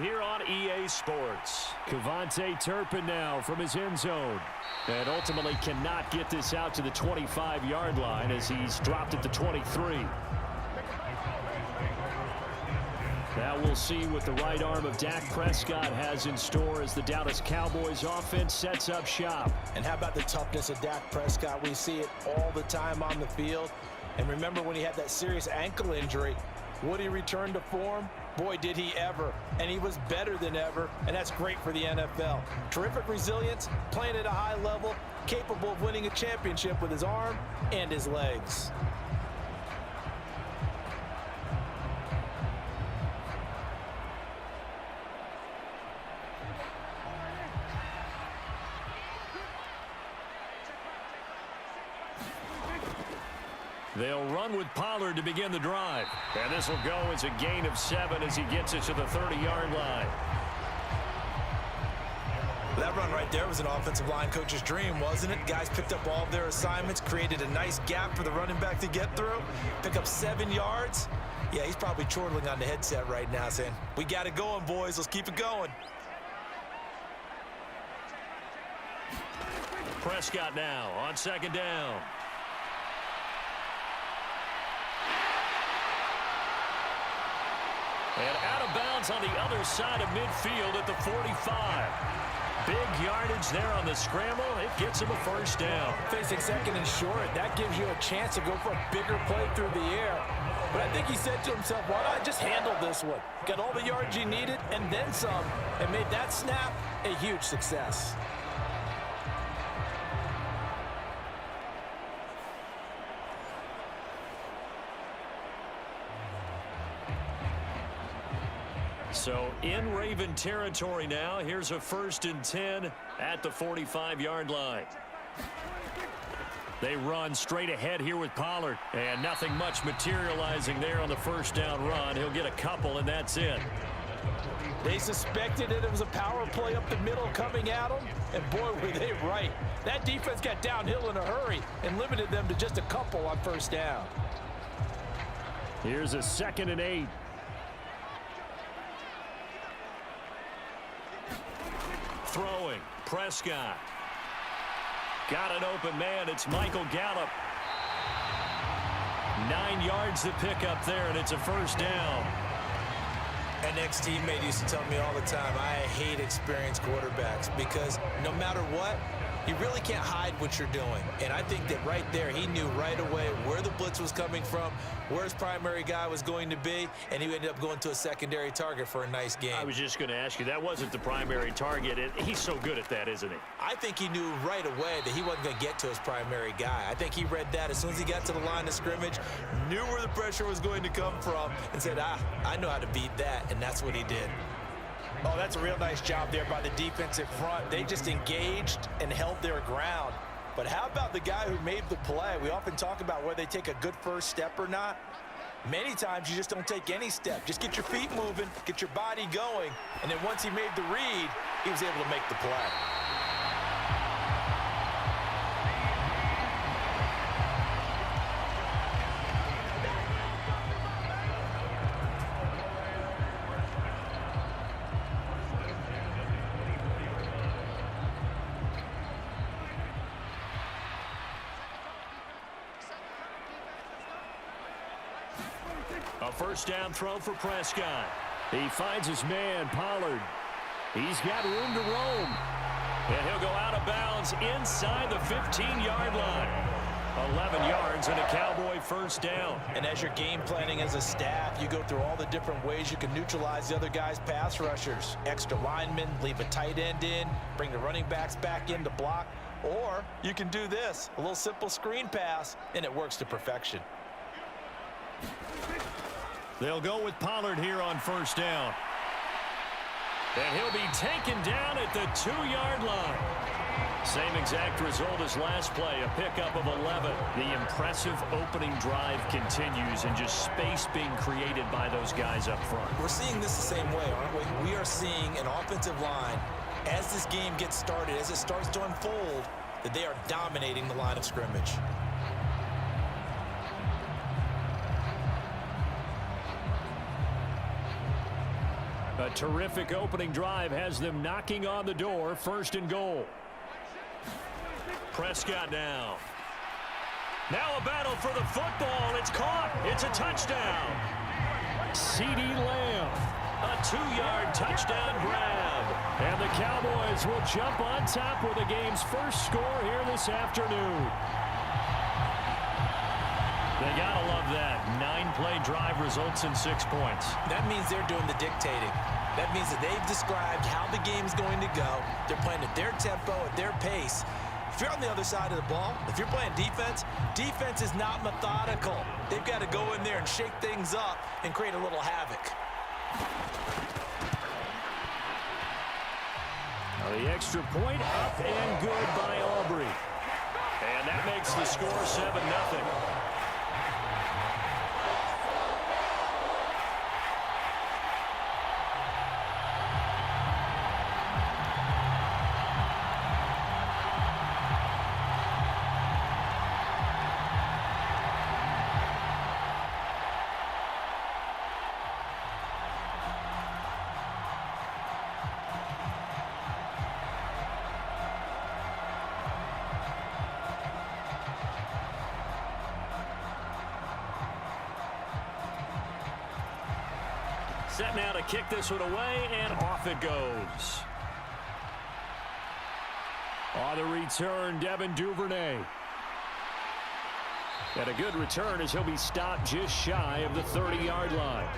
here on EA Sports. Kevontae Turpin now from his end zone. And ultimately cannot get this out to the 25-yard line as he's dropped at the 23. Now we'll see what the right arm of Dak Prescott has in store as the Dallas Cowboys offense sets up shop. And how about the toughness of Dak Prescott? We see it all the time on the field. And remember when he had that serious ankle injury, would he return to form? Boy, did he ever. And he was better than ever, and that's great for the NFL. Terrific resilience, playing at a high level, capable of winning a championship with his arm and his legs. They'll run with Pollard to begin the drive. And this will go as a gain of 7 as he gets it to the 30-yard line. That run right there was an offensive line coach's dream, wasn't it? Guys picked up all of their assignments, created a nice gap for the running back to get through, pick up 7 yards. Yeah, he's probably chortling on the headset right now saying, we got it going, boys. Let's keep it going. Prescott now on second down. And out of bounds on the other side of midfield at the 45. Big yardage there on the scramble. It gets him a first down. Facing second and short, that gives you a chance to go for a bigger play through the air. But I think he said to himself, why not just handle this one? Got all the yards you needed and then some, and made that snap a huge success. So in Raven territory now. Here's a 1st and 10 at the 45-yard line. They run straight ahead here with Pollard. And nothing much materializing there on the first down run. He'll get a couple, and that's it. They suspected that it was a power play up the middle coming at them. And boy, were they right. That defense got downhill in a hurry and limited them to just a couple on first down. Here's a 2nd and 8. Throwing, Prescott. Got an open man. It's Michael Gallup. 9 yards to pick up there, and it's a first down. An ex-teammate used to tell me all the time, I hate experienced quarterbacks because no matter what, you really can't hide what you're doing. And I think that right there, he knew right away where the blitz was coming from, where his primary guy was going to be, and he ended up going to a secondary target for a nice game. I was just going to ask you, that wasn't the primary target. He's so good at that, isn't he? I think he knew right away that he wasn't going to get to his primary guy. I think he read that as soon as he got to the line of scrimmage, knew where the pressure was going to come from, and said, I know how to beat that, and that's what he did. Oh, that's a real nice job there by the defensive front. They just engaged and held their ground. But how about the guy who made the play? We often talk about whether they take a good first step or not. Many times you just don't take any step. Just get your feet moving, get your body going, and then once he made the read, he was able to make the play. A first down throw for Prescott. He finds his man, Pollard. He's got room to roam. And he'll go out of bounds inside the 15-yard line. 11 yards and a Cowboy first down. And as you're game planning as a staff, you go through all the different ways you can neutralize the other guy's pass rushers. Extra linemen, leave a tight end in, bring the running backs back in to block. Or you can do this, a little simple screen pass, and it works to perfection. They'll go with Pollard here on first down. And he'll be taken down at the 2-yard line. Same exact result as last play, a pickup of 11. The impressive opening drive continues and just space being created by those guys up front. We're seeing this the same way, aren't we? We are seeing an offensive line, as this game gets started, as it starts to unfold, that they are dominating the line of scrimmage. A terrific opening drive has them knocking on the door. 1st and goal. Prescott now. Now a battle for the football. It's caught. It's a touchdown. CeeDee Lamb. A 2-yard touchdown grab. And the Cowboys will jump on top with the game's first score here this afternoon. They gotta love that. 9-play drive results in 6 points. That means they're doing the dictating. That means that they've described how the game's going to go. They're playing at their tempo, at their pace. If you're on the other side of the ball, if you're playing defense, defense is not methodical. They've got to go in there and shake things up and create a little havoc. The extra point up and good by Aubrey. And that makes the score 7-0. Set now to kick this one away, and off it goes. On the return, Devin Duvernay. And a good return as he'll be stopped just shy of the 30-yard line.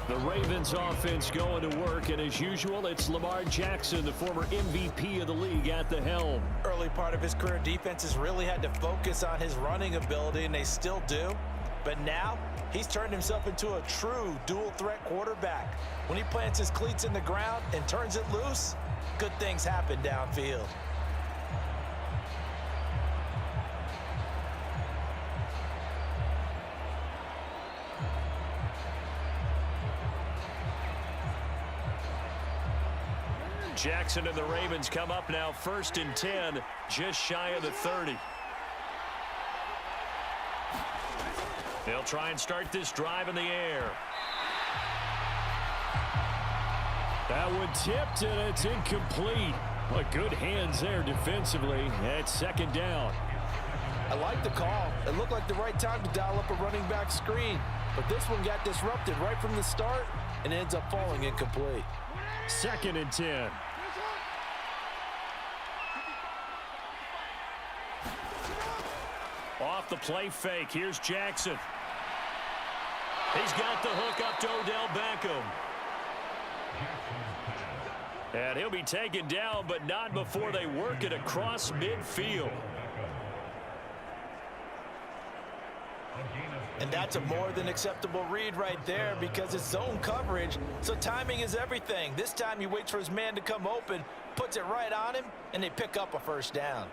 The Ravens offense going to work, and as usual, it's Lamar Jackson, the former MVP of the league, at the helm. Early part of his career, defenses really had to focus on his running ability, and they still do. But now, he's turned himself into a true dual-threat quarterback. When he plants his cleats in the ground and turns it loose, good things happen downfield. Jackson and the Ravens come up now 1st and 10, just shy of the 30. They'll try and start this drive in the air. That one tipped, and it's incomplete. But good hands there defensively at 2nd down. I like the call. It looked like the right time to dial up a running back screen. But this one got disrupted right from the start and ends up falling incomplete. 2nd and 10. Off the play fake. Here's Jackson. He's got the hook up to Odell Beckham. And he'll be taken down, but not before they work it across midfield. And that's a more than acceptable read right there because it's zone coverage, so timing is everything. This time he waits for his man to come open, puts it right on him, and they pick up a 1st down.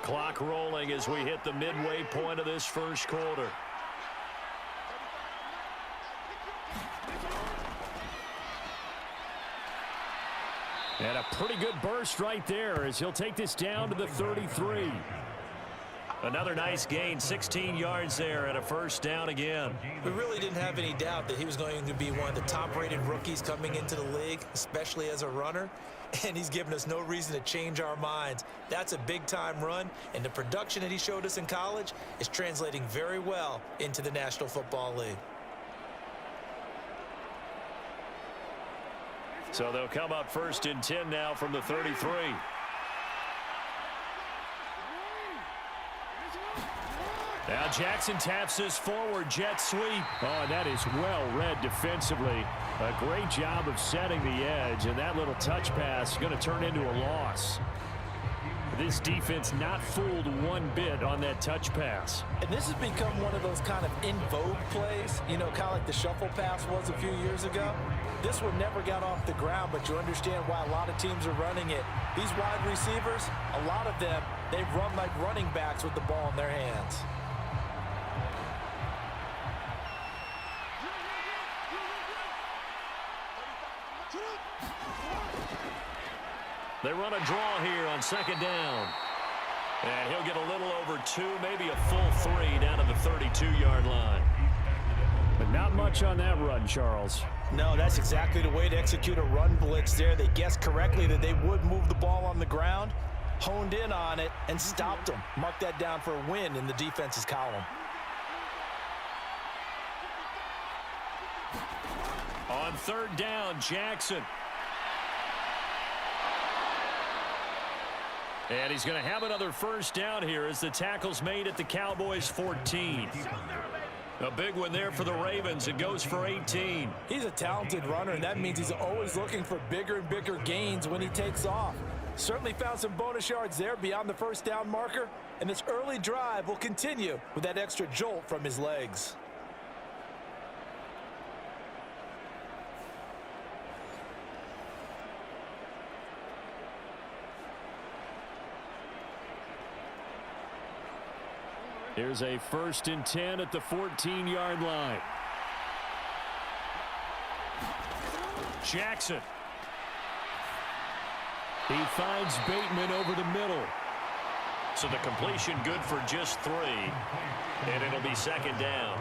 Clock rolling as we hit the midway point of this 1st quarter. And a pretty good burst right there as he'll take this down to the 33. Another nice gain, 16 yards there and a 1st down again. We really didn't have any doubt that he was going to be one of the top-rated rookies coming into the league, especially as a runner. And he's given us no reason to change our minds. That's a big-time run, and the production that he showed us in college is translating very well into the National Football League. So they'll come up 1st and 10 now from the 33. Now Jackson taps this forward jet sweep. Oh, that is well read defensively. A great job of setting the edge, and that little touch pass is going to turn into a loss. This defense not fooled one bit on that touch pass. And this has become one of those kind of in vogue plays, you know, kind of like the shuffle pass was a few years ago. This one never got off the ground, but you understand why a lot of teams are running it. These wide receivers, a lot of them, they run like running backs with the ball in their hands. They run a draw here on second down. And he'll get a little over 2, maybe a full 3 down to the 32-yard line. But not much on that run, Charles. No, that's exactly the way to execute a run blitz there. They guessed correctly that they would move the ball on the ground, honed in on it, and stopped them. Mark that down for a win in the defense's column. On third down, Jackson. And he's going to have another first down here as the tackle's made at the Cowboys' 14. A big one there for the Ravens. It goes for 18. He's a talented runner, and that means he's always looking for bigger and bigger gains when he takes off. Certainly found some bonus yards there beyond the first down marker, and this early drive will continue with that extra jolt from his legs. Here's a 1st and 10 at the 14-yard line. Jackson. He finds Bateman over the middle. So the completion good for just 3. And it'll be second down.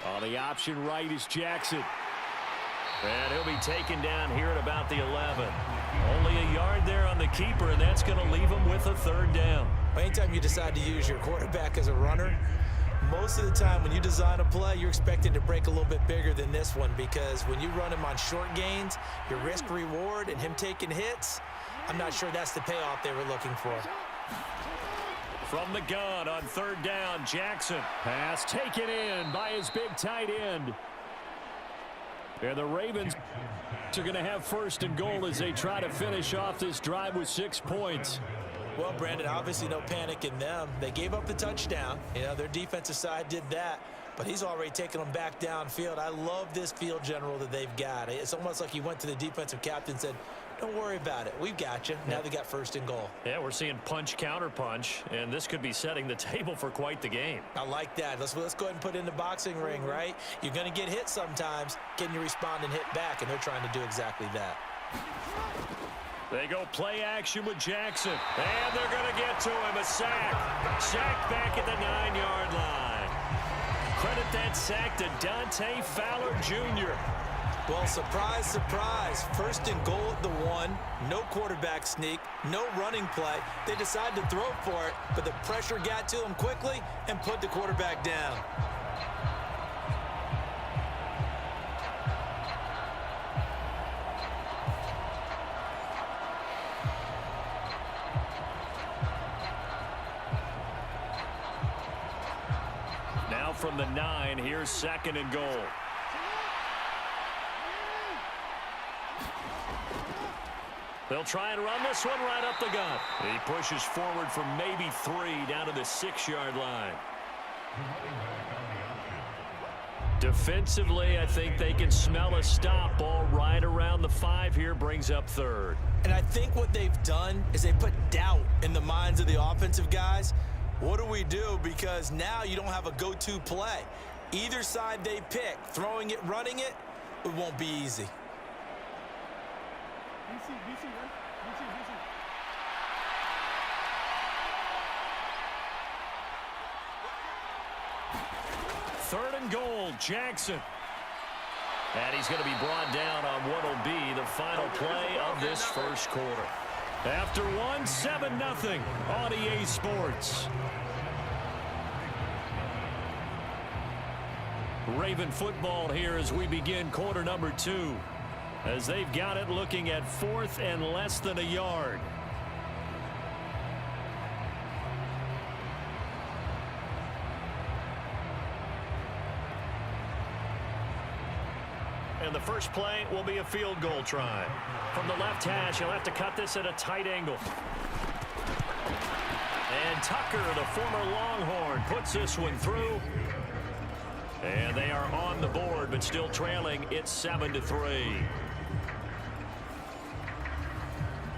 On the option right is Jackson. And he'll be taken down here at about the 11. Only a yard there on the keeper, and that's going to leave him with a third down. Anytime you decide to use your quarterback as a runner, most of the time when you design a play, you're expecting to break a little bit bigger than this one, because when you run him on short gains, your risk-reward and him taking hits, I'm not sure that's the payoff they were looking for. From the gun on third down, Jackson. Pass taken in by his big tight end. And the Ravens are going to have 1st and goal as they try to finish off this drive with 6 points. Well, Brandon, obviously no panic in them. They gave up the touchdown. You know, their defensive side did that, but he's already taken them back downfield. I love this field general that they've got. It's almost like he went to the defensive captain and said, don't worry about it. We've got you. Now they got 1st and goal. Yeah, we're seeing punch, counter punch, and this could be setting the table for quite the game. I like that. Let's go ahead and put it in the boxing ring, right? You're going to get hit sometimes. Can you respond and hit back? And they're trying to do exactly that. They go play action with Jackson. And they're going to get to him. A sack. Sack back at the 9-yard line. Credit that sack to Dante Fowler Jr. Well, surprise, surprise. 1st and goal at the 1. No quarterback sneak. No running play. They decide to throw for it, but the pressure got to him quickly and put the quarterback down. Now from the 9, here's 2nd and goal. They'll try and run this one right up the gut. He pushes forward for maybe 3 down to the 6-yard line. Defensively, I think they can smell a stop. Ball right around the 5 here, brings up 3rd. And I think what they've done is they put doubt in the minds of the offensive guys. What do we do? Because now you don't have a go-to play. Either side they pick, throwing it, running it, it won't be easy. Third and goal, Jackson. And he's going to be brought down on what will be the final play of this first quarter. After one, 7-0 on EA Sports. Raven football here as we begin quarter number 2. As they've got it looking at 4th and less than a yard. And the first play will be a field goal try. From the left hash, he'll have to cut this at a tight angle. And Tucker, the former Longhorn, puts this one through. And they are on the board, but still trailing. It's 7-3.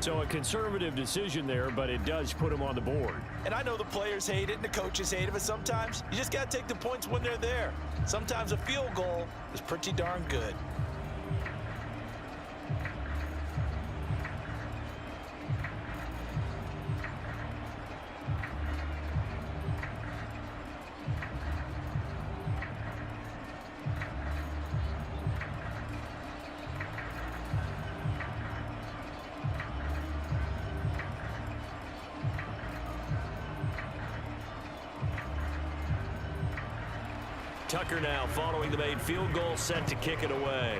So a conservative decision there, but it does put them on the board. And I know the players hate it and the coaches hate it, but sometimes you just got to take the points when they're there. Sometimes a field goal is pretty darn good. Tucker now following the made field goal, set to kick it away.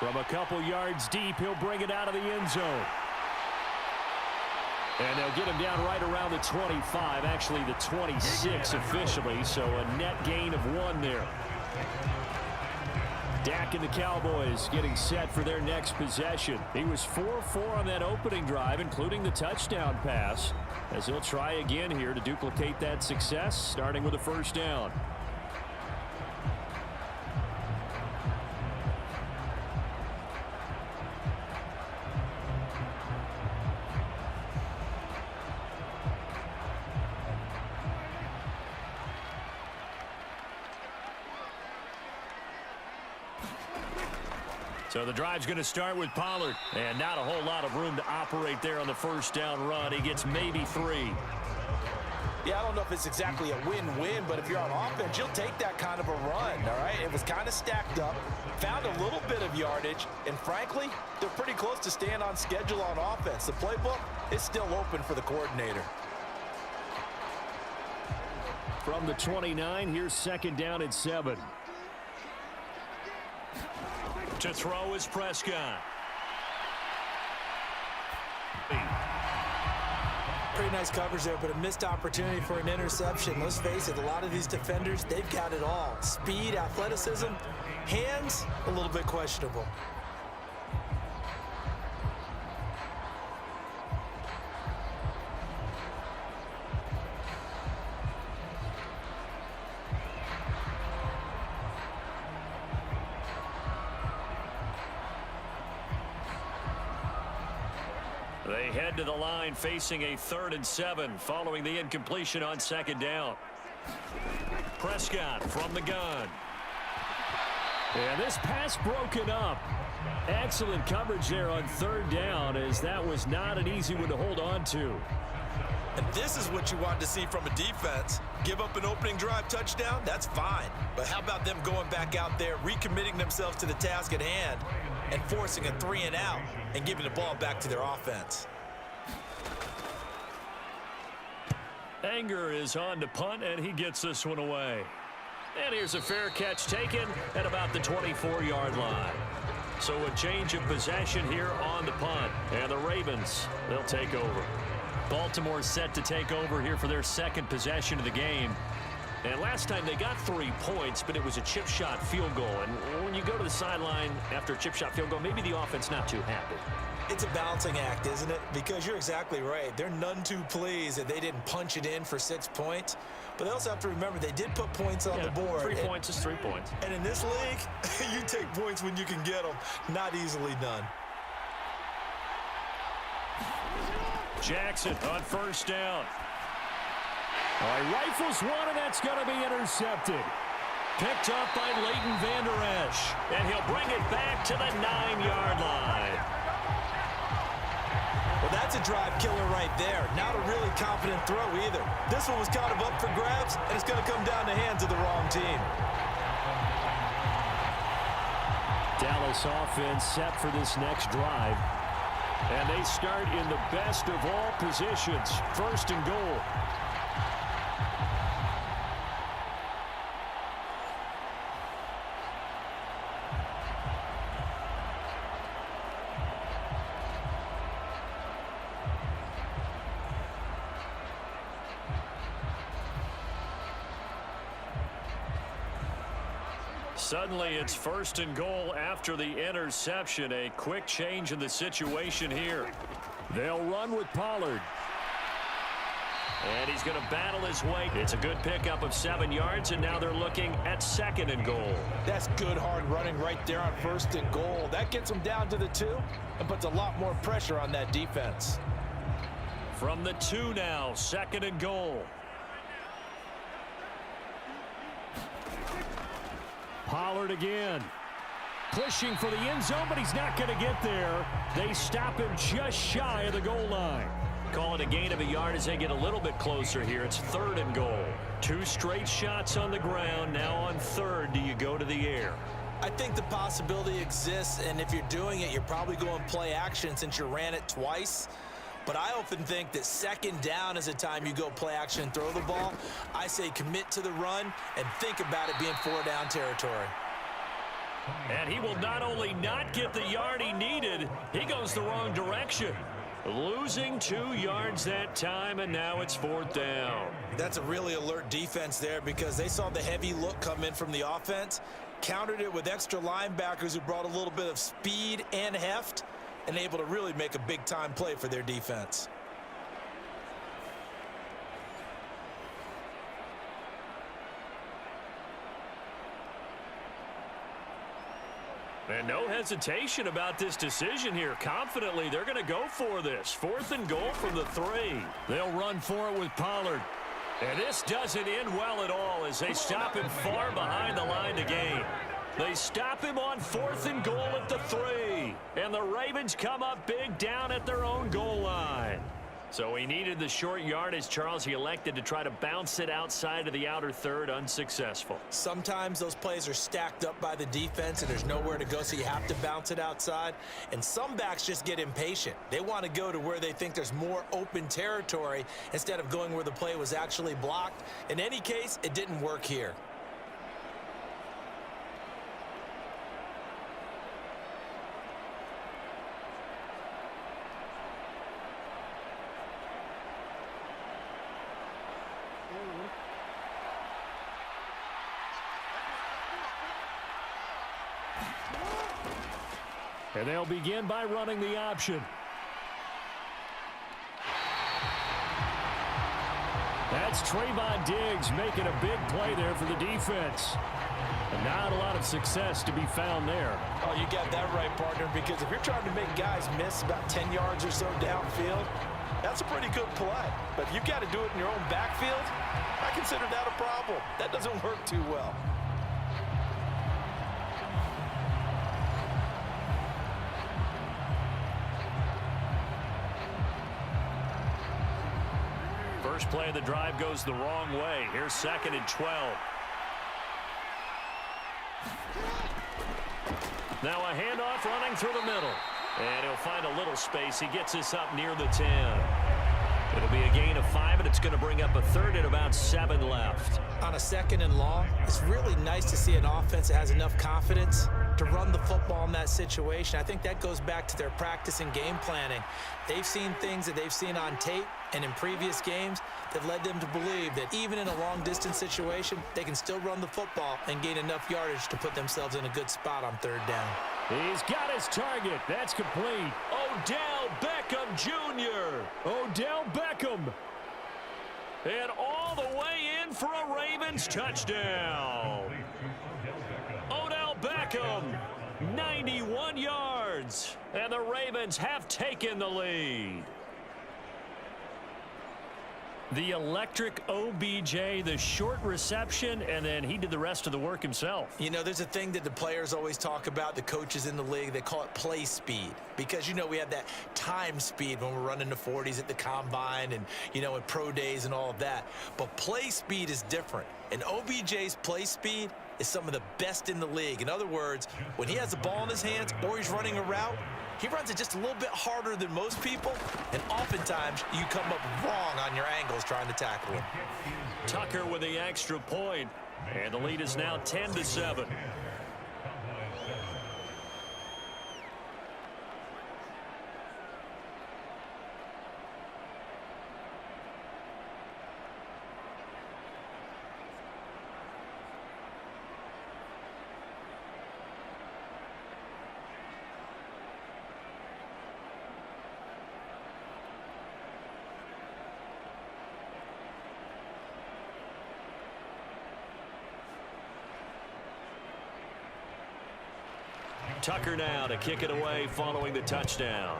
From a couple yards deep, he'll bring it out of the end zone. And they'll get him down right around the 25, actually the 26 officially, so a net gain of 1 there. Dak and the Cowboys getting set for their next possession. He was 4-4 on that opening drive, including the touchdown pass, as he'll try again here to duplicate that success, starting with a first down. So the drive's going to start with Pollard. And not a whole lot of room to operate there on the first down run. He gets maybe 3. Yeah, I don't know if it's exactly a win-win, but if you're on offense, you'll take that kind of a run, all right? It was kind of stacked up, found a little bit of yardage, and frankly, they're pretty close to staying on schedule on offense. The playbook is still open for the coordinator. From the 29, here's second down and 7. To throw is Prescott. Pretty nice coverage there, but a missed opportunity for an interception. Let's face it, a lot of these defenders, they've got it all. Speed, athleticism, hands, a little bit questionable. They head to the line facing a 3rd and 7 following the incompletion on second down. Prescott from the gun. And this pass broken up. Excellent coverage there on 3rd down, as that was not an easy one to hold on to. And this is what you want to see from a defense. Give up an opening drive touchdown, that's fine. But how about them going back out there, recommitting themselves to the task at hand, and forcing a 3 and out and giving the ball back to their offense. Anger is on to punt, and he gets this one away. And here's a fair catch taken at about the 24-yard line. So a change of possession here on the punt. And the Ravens, they'll take over. Baltimore set to take over here for their second possession of the game. And last time they got 3 points, but it was a chip shot field goal. And when you go to the sideline after a chip shot field goal, maybe the offense not too happy. It's a balancing act, isn't it? Because you're exactly right. They're none too pleased that they didn't punch it in for 6 points. But they also have to remember they did put points on the board. 3 points is 3 points. And in this league, you take points when you can get them. Not easily done. Jackson on first down. He rifles one, and that's going to be intercepted. Picked up by Leighton Vander Esch. And he'll bring it back to the 9-yard line. Well, that's a drive killer right there. Not a really confident throw either. This one was kind of up for grabs, and it's going to come down the hands of the wrong team. Dallas offense set for this next drive. And they start in the best of all positions. 1st and goal. Suddenly it's 1st and goal after the interception. A quick change in the situation here. They'll run with Pollard. And he's going to battle his way. It's a good pickup of 7 yards, and now they're looking at 2nd and goal. That's good hard running right there on 1st and goal. That gets them down to the 2 and puts a lot more pressure on that defense. From the 2 now, 2nd and goal. Pollard again. Pushing for the end zone, but he's not going to get there. They stop him just shy of the goal line. Call it a gain of a yard as they get a little bit closer here. It's 3rd and goal. 2 straight shots on the ground. Now on 3rd, do you go to the air? I think the possibility exists, and if you're doing it, you're probably going play action since you ran it twice. But I often think that 2nd down is a time you go play action and throw the ball. I say commit to the run and think about it being 4-down territory. And he will not only not get the yard he needed, he goes the wrong direction. Losing 2 yards that time, and now it's 4th down. That's a really alert defense there because they saw the heavy look come in from the offense, countered it with extra linebackers who brought a little bit of speed and heft, and able to really make a big-time play for their defense. And no hesitation about this decision here. Confidently, they're going to go for this. 4th and goal from the 3. They'll run for it with Pollard. And this doesn't end well at all as they stop him far behind the line to gain. They stop him on 4th and goal at the 3. And the Ravens come up big down at their own goal line. So he needed the short yardage, Charles. He elected to try to bounce it outside of the outer 3rd, unsuccessful. Sometimes those plays are stacked up by the defense and there's nowhere to go, so you have to bounce it outside. And some backs just get impatient. They want to go to where they think there's more open territory instead of going where the play was actually blocked. In any case, it didn't work here. And they'll begin by running the option. That's Trayvon Diggs making a big play there for the defense. And not a lot of success to be found there. Oh, you got that right, partner, because if you're trying to make guys miss about 10 yards or so downfield, that's a pretty good play. But if you've got to do it in your own backfield, I consider that a problem. That doesn't work too well. First play of the drive goes the wrong way. Here's 2nd and 12. Now a handoff running through the middle. And he'll find a little space. He gets this up near the 10. It'll be a gain of 5, and it's going to bring up a 3rd and about 7 left. On a 2nd and long, it's really nice to see an offense that has enough confidence to run the football in that situation. I think that goes back to their practice and game planning. They've seen things that they've seen on tape and in previous games that led them to believe that even in a long-distance situation, they can still run the football and gain enough yardage to put themselves in a good spot on 3rd down. He's got his target. That's complete. Odell Beckham Jr. Odell Beckham. And all the way in for a Ravens touchdown. Odell Beckham, 91 yards. And the Ravens have taken the lead. The electric OBJ, the short reception, and then he did the rest of the work himself. You know, there's a thing that the players always talk about, the coaches in the league, they call it play speed. Because, you know, we have that time speed when we're running the 40s at the combine and, you know, at pro days and all of that. But play speed is different. And OBJ's play speed is some of the best in the league. In other words, when he has the ball in his hands or he's running a route, he runs it just a little bit harder than most people, and oftentimes you come up wrong on your angles trying to tackle him. Tucker with the extra point, and the lead is now 10-7. Tucker now to kick it away following the touchdown.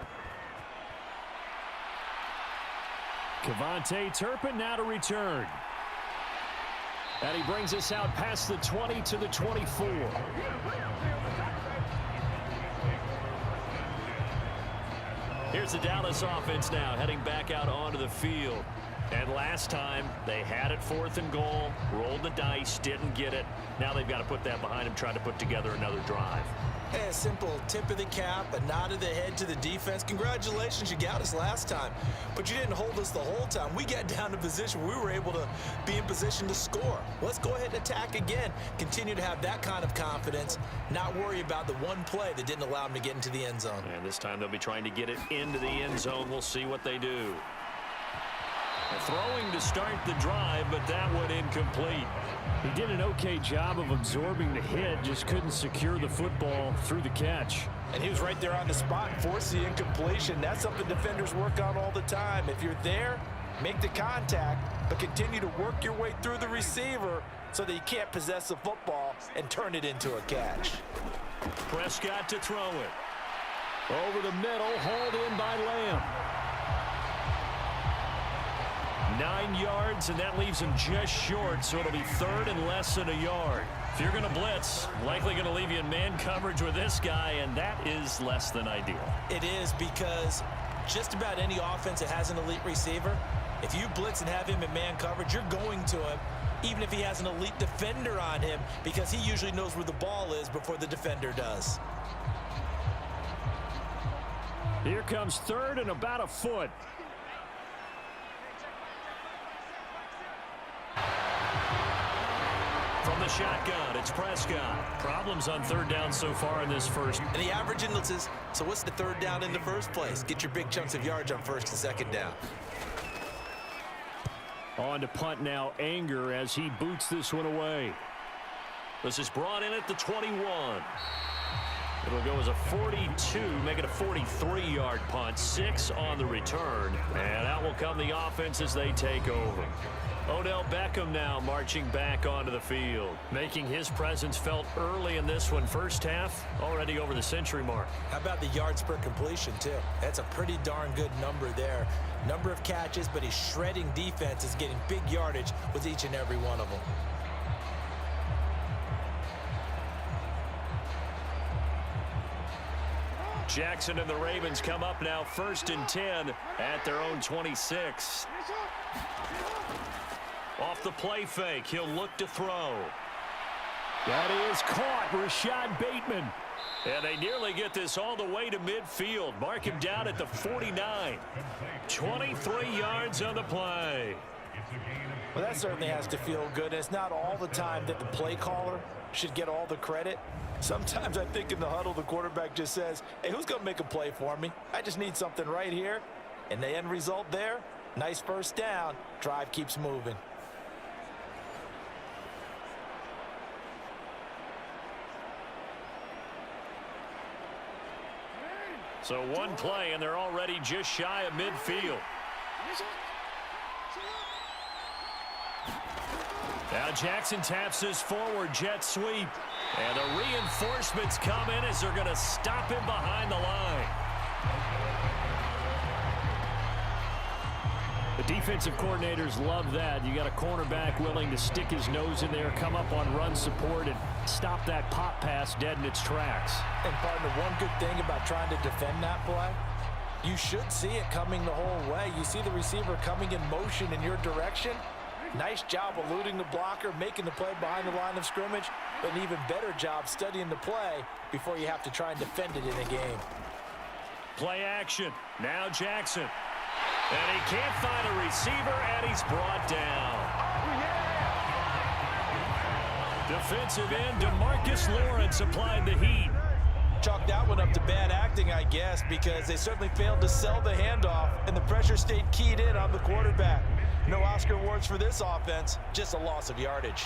Kevontae Turpin now to return. And he brings us out past the 20 to the 24. Here's the Dallas offense now heading back out onto the field. And last time they had it 4th and goal, rolled the dice, didn't get it. Now they've got to put that behind them, try to put together another drive. Hey, a simple tip of the cap, a nod of the head to the defense. Congratulations, you got us last time, but you didn't hold us the whole time. We got down to position where we were able to be in position to score. Let's go ahead and attack again. Continue to have that kind of confidence, not worry about the one play that didn't allow them to get into the end zone. And this time they'll be trying to get it into the end zone. We'll see what they do. Throwing to start the drive, but that one incomplete. He did an okay job of absorbing the hit, just couldn't secure the football through the catch. And he was right there on the spot and forced the incompletion. That's something defenders work on all the time. If you're there, make the contact, but continue to work your way through the receiver so that you can't possess the football and turn it into a catch. Prescott to throw it. Over the middle, hauled in by Lamb. 9 yards, and that leaves him just short, so it'll be 3rd and less than a yard. If you're going to blitz, likely going to leave you in man coverage with this guy, and that is less than ideal. It is, because just about any offense that has an elite receiver, if you blitz and have him in man coverage, you're going to him, even if he has an elite defender on him, because he usually knows where the ball is before the defender does. Here comes 3rd and about a foot. From the shotgun, it's Prescott. Problems on 3rd down so far in this first. And the average is, so what's the 3rd down in the first place? Get your big chunks of yards on 1st and 2nd down. On to punt now, Anger, as he boots this one away. This is brought in at the 21. It'll go as a 42, make it a 43-yard punt, 6 on the return. And out will come the offense as they take over. Odell Beckham now marching back onto the field, making his presence felt early in this one. First half, already over the century mark. How about the yards per completion, too? That's a pretty darn good number there. Number of catches, but he's shredding defenses, getting big yardage with each and every one of them. Jackson and the Ravens come up now 1st and 10 at their own 26. Off the play fake, he'll look to throw. That is caught, Rashad Bateman. And they nearly get this all the way to midfield. Mark him down at the 49. 23 yards on the play. Well, that certainly has to feel good. It's not all the time that the play caller should get all the credit. Sometimes I think in the huddle, the quarterback just says, hey, who's going to make a play for me? I just need something right here. And the end result there, nice 1st down. Drive keeps moving. So one play, and they're already just shy of midfield. Now Jackson taps this forward jet sweep. And the reinforcements come in as they're going to stop him behind the line. The defensive coordinators love that. You got a cornerback willing to stick his nose in there, come up on run support, and stop that pop pass dead in its tracks. And partner, one good thing about trying to defend that play, you should see it coming the whole way. You see the receiver coming in motion in your direction. Nice job eluding the blocker, making the play behind the line of scrimmage, but an even better job studying the play before you have to try and defend it in a game. Play action. Now Jackson. And he can't find a receiver, and he's brought down. Defensive end DeMarcus Lawrence applied the heat. Chalk that one up to bad acting, I guess, because they certainly failed to sell the handoff, and the pressure stayed keyed in on the quarterback. No Oscar awards for this offense, just a loss of yardage.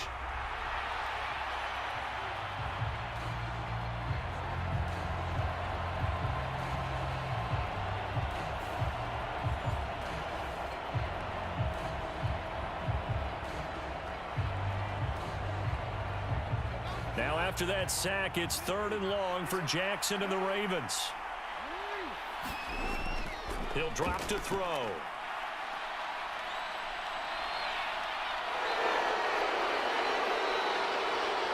Now after that sack, it's 3rd and long for Jackson and the Ravens. He'll drop to throw.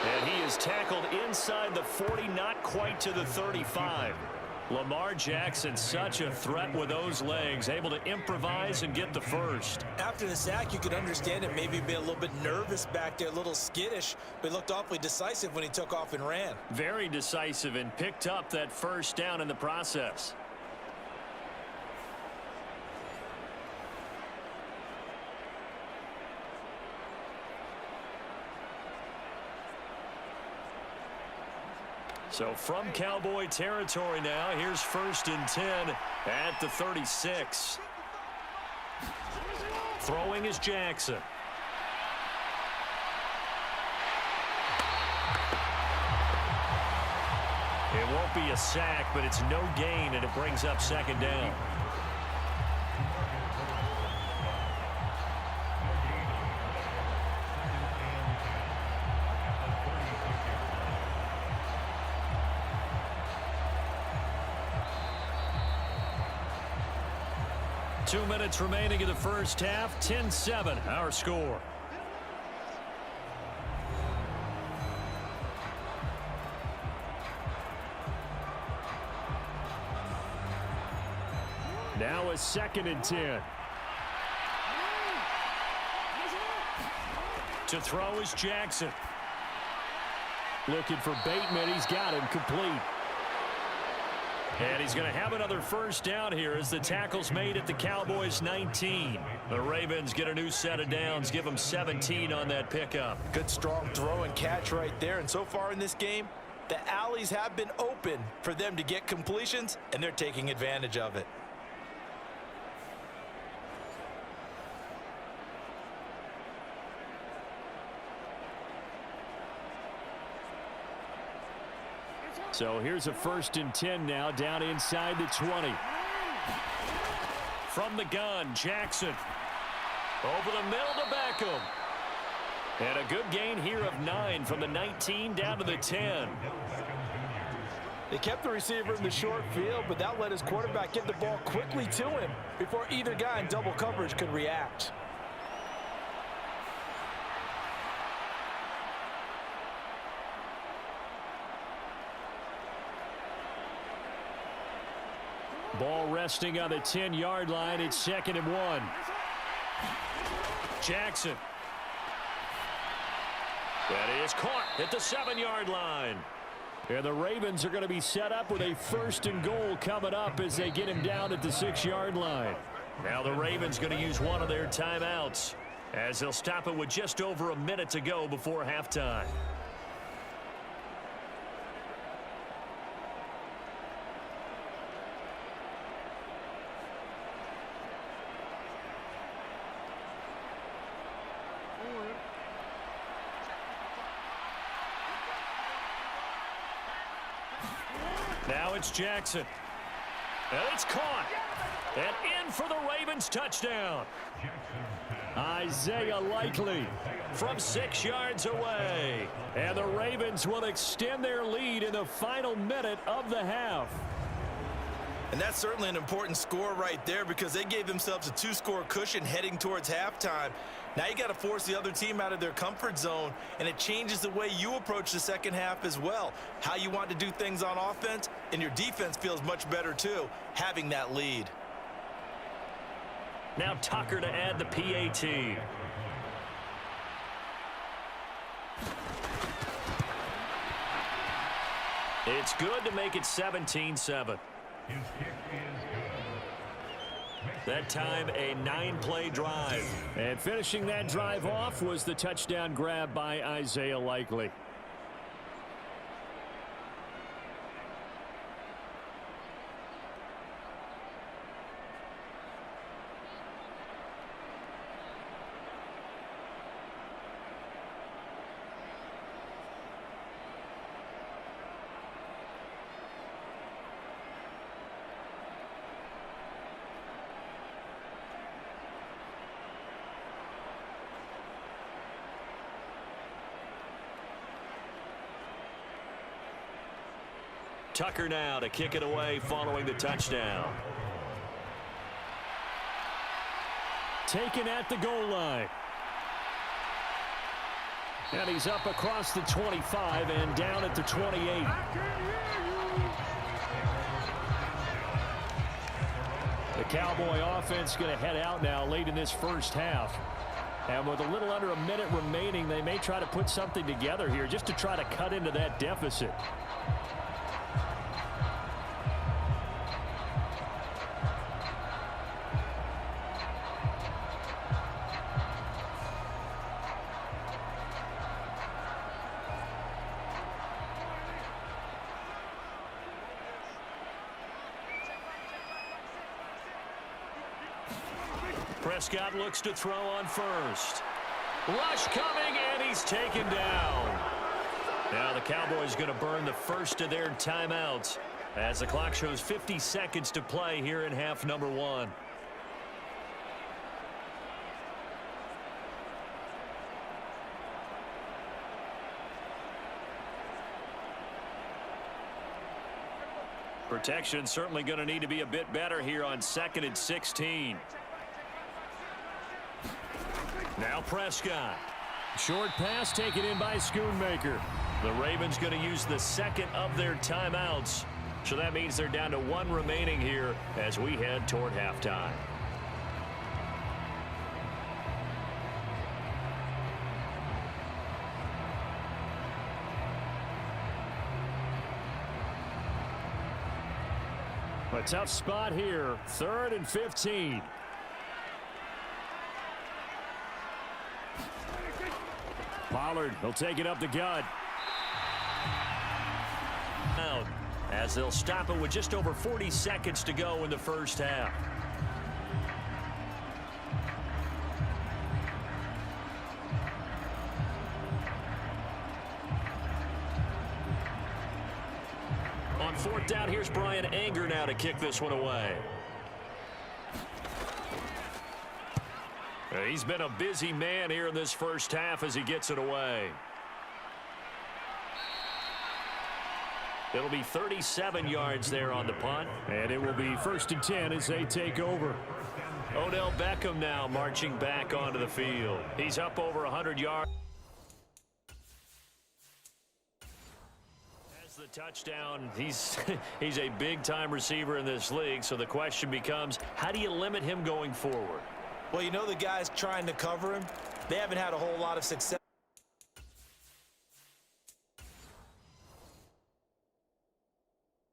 And he is tackled inside the 40, not quite to the 35. Lamar Jackson, such a threat with those legs, able to improvise and get the first. After the sack, you could understand it, maybe be a little bit nervous back there, a little skittish, but he looked awfully decisive when he took off and ran. Very decisive and picked up that first down in the process. So from Cowboy territory now, here's 1st and 10 at the 36. Throwing is Jackson. It won't be a sack, but it's no gain, and it brings up 2nd down. Two minutes remaining in the first half. 10-7, our score. Now a 2nd and 10. To throw is Jackson. Looking for Bateman. He's got him complete. And he's going to have another first down here as the tackle's made at the Cowboys 19. The Ravens get a new set of downs, give them 17 on that pickup. Good strong throw and catch right there. And so far in this game, the alleys have been open for them to get completions, and they're taking advantage of it. So here's a 1st and 10 now, down inside the 20. From the gun, Jackson. Over the middle to Beckham. And a good gain here of 9 from the 19 down to the 10. They kept the receiver in the short field, but that let his quarterback get the ball quickly to him before either guy in double coverage could react. Ball resting on the 10-yard line. It's 2nd and 1. Jackson. That is caught at the 7-yard line. And the Ravens are going to be set up with a 1st and goal coming up as they get him down at the 6-yard line. Now the Ravens going to use one of their timeouts as they'll stop it with just over a minute to go before halftime. Now it's Jackson. And it's caught. And in for the Ravens touchdown. Isaiah Likely from 6 yards away. And the Ravens will extend their lead in the final minute of the half. And that's certainly an important score right there because they gave themselves a 2-score cushion heading towards halftime. Now you got to force the other team out of their comfort zone, and it changes the way you approach the second half as well. How you want to do things on offense, and your defense feels much better too, having that lead. Now Tucker to add the PAT. It's good to make it 17-7. That time a 9-play drive. And finishing that drive off was the touchdown grab by Isaiah Likely. Tucker now to kick it away following the touchdown. Taken at the goal line. And he's up across the 25 and down at the 28. The Cowboy offense going to head out now late in this first half. And with a little under a minute remaining, they may try to put something together here just to try to cut into that deficit. Prescott looks to throw on first. Rush coming, and he's taken down. Now the Cowboys going to burn the first of their timeouts as the clock shows 50 seconds to play here in half number 1. Protection certainly going to need to be a bit better here on 2nd and 16. Now Prescott. Short pass taken in by Schoonmaker. The Ravens going to use the second of their timeouts. So that means they're down to 1 remaining here as we head toward halftime. A tough spot here. 3rd and 15. Pollard, he'll take it up the gut. Out as they'll stop it with just over 40 seconds to go in the first half. On 4th down, here's Brian Anger now to kick this one away. He's been a busy man here in this first half as he gets it away. It'll be 37 yards there on the punt. And it will be 1st and 10 as they take over. Odell Beckham now marching back onto the field. He's up over 100 yards. Has the touchdown. He's a big-time receiver in this league, so the question becomes, how do you limit him going forward? Well, you know the guys trying to cover him, they haven't had a whole lot of success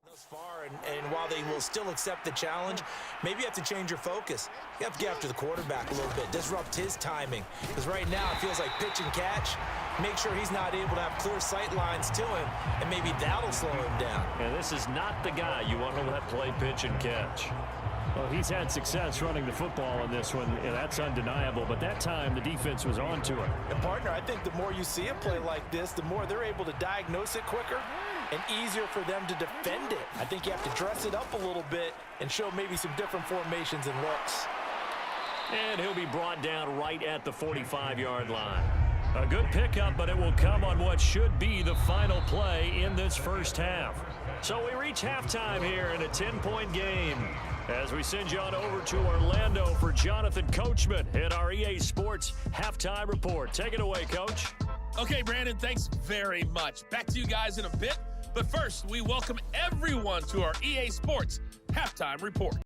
thus far, and while they will still accept the challenge, maybe you have to change your focus. You have to get after the quarterback a little bit, disrupt his timing, because right now it feels like pitch and catch. Make sure he's not able to have clear sight lines to him, and maybe that'll slow him down. And this is not the guy you want to let play pitch and catch. Well, he's had success running the football in this one. Yeah, that's undeniable. But that time, the defense was on to it. And, partner, I think the more you see a play like this, the more they're able to diagnose it quicker and easier for them to defend it. I think you have to dress it up a little bit and show maybe some different formations and looks. And he'll be brought down right at the 45-yard line. A good pickup, but it will come on what should be the final play in this first half. So we reach halftime here in a 10-point game. As we send you on over to Orlando for Jonathan Coachman in our EA Sports Halftime Report. Take it away, Coach. Okay, Brandon, thanks very much. Back to you guys in a bit. But first, we welcome everyone to our EA Sports Halftime Report.